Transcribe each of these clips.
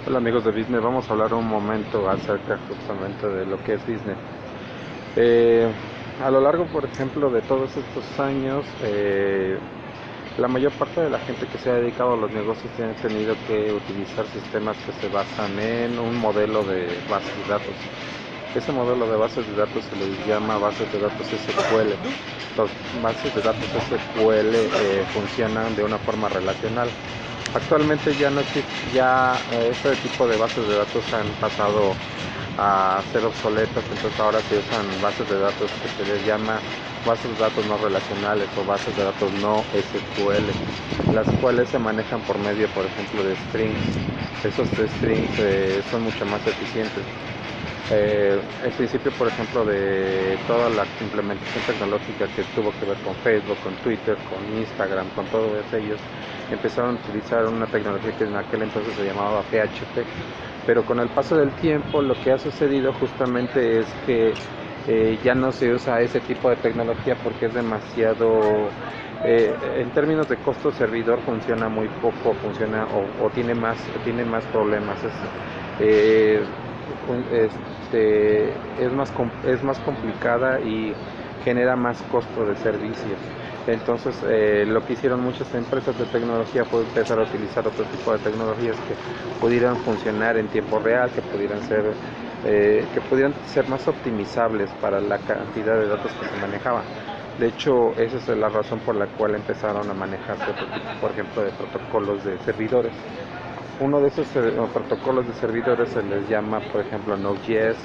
Hola amigos de Disney, vamos a hablar un momento acerca justamente de lo que es Disney. Eh, a lo largo, por ejemplo, de todos estos años, la mayor parte de la gente que se ha dedicado a los negocios tiene tenido que utilizar sistemas que se basan en un modelo de base de datos. Ese modelo de bases de datos se les llama bases de datos SQL. Las bases de datos SQL funcionan de una forma relacional. Actualmente ya no existe, ya este tipo de bases de datos han pasado a ser obsoletas, entonces ahora se usan bases de datos que se les llama bases de datos no relacionales o bases de datos no SQL, las cuales se manejan por medio, por ejemplo, de strings. Esos strings son mucho más eficientes. El principio, por ejemplo, de toda la implementación tecnológica que tuvo que ver con Facebook, con Twitter, con Instagram, con todos ellos, empezaron a utilizar una tecnología que en aquel entonces se llamaba PHP. Pero con el paso del tiempo, lo que ha sucedido justamente es que ya no se usa ese tipo de tecnología porque es demasiado, en términos de costo servidor, funciona muy poco, funciona o tiene más problemas. Eh, es más complicada y genera más costo de servicios. Entonces, lo que hicieron muchas empresas de tecnología fue empezar a utilizar otro tipo de tecnologías que pudieran funcionar en tiempo real, que pudieran ser más optimizables para la cantidad de datos que se manejaban. De hecho, esa es la razón por la cual empezaron a manejarse otro tipo, por ejemplo, de protocolos de servidores. Uno de esos protocolos de servidores se les llama, por ejemplo, Node.js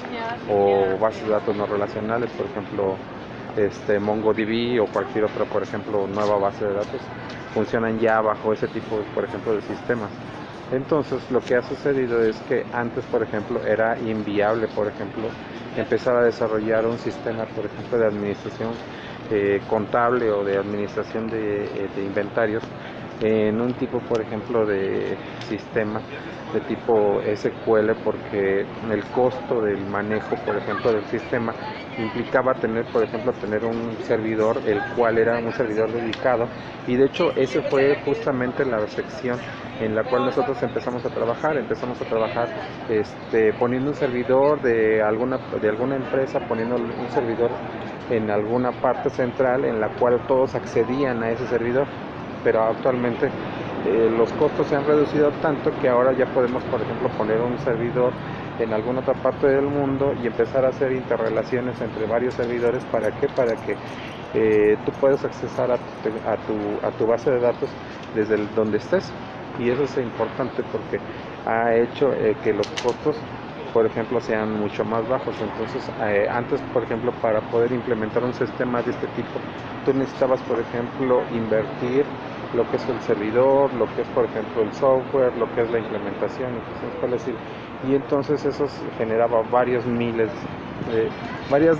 o bases de datos no relacionales, por ejemplo, MongoDB o cualquier otra, por ejemplo, nueva base de datos, funcionan ya bajo ese tipo, por ejemplo, de sistemas. Entonces, lo que ha sucedido es que antes, por ejemplo, era inviable, por ejemplo, empezar a desarrollar un sistema, por ejemplo, de administración contable o de administración de inventarios en un tipo, por ejemplo, de sistema de tipo SQL, porque el costo del manejo, por ejemplo, del sistema implicaba tener, por ejemplo, tener un servidor, el cual era un servidor dedicado, y de hecho ese fue justamente la sección en la cual nosotros empezamos a trabajar poniendo un servidor de alguna empresa, poniendo un servidor en alguna parte central en la cual todos accedían a ese servidor, pero actualmente los costos se han reducido tanto que ahora ya podemos, por ejemplo, poner un servidor en alguna otra parte del mundo y empezar a hacer interrelaciones entre varios servidores. ¿Para qué? Para que tú puedas accesar a tu base de datos desde donde estés. Y eso es importante porque ha hecho que los costos, por ejemplo, sean mucho más bajos. Entonces, antes, por ejemplo, para poder implementar un sistema de este tipo, tú necesitabas, por ejemplo, invertir lo que es el servidor, lo que es, por ejemplo, el software, lo que es la implementación, y entonces eso generaba varias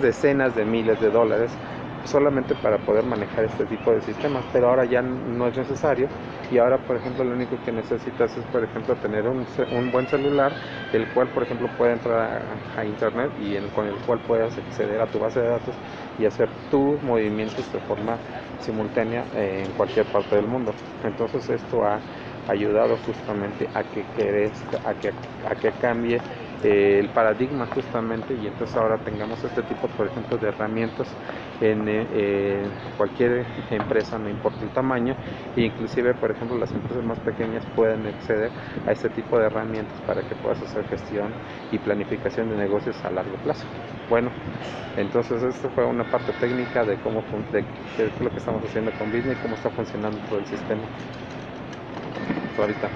decenas de miles de dólares solamente para poder manejar este tipo de sistemas, pero ahora ya no es necesario. Y ahora, por ejemplo, lo único que necesitas es, por ejemplo, tener un buen celular, el cual, por ejemplo, puede entrar a internet y con el cual puedas acceder a tu base de datos y hacer tus movimientos de forma simultánea en cualquier parte del mundo. Entonces esto ha ayudado justamente a que crezca, a que cambie el paradigma justamente, y entonces ahora tengamos este tipo, por ejemplo, de herramientas en cualquier empresa, no importa el tamaño, e inclusive, por ejemplo, las empresas más pequeñas pueden acceder a este tipo de herramientas para que puedas hacer gestión y planificación de negocios a largo plazo. Bueno, entonces esto fue una parte técnica de de qué es lo que estamos haciendo con Disney, cómo está funcionando todo el sistema. Hasta ahorita.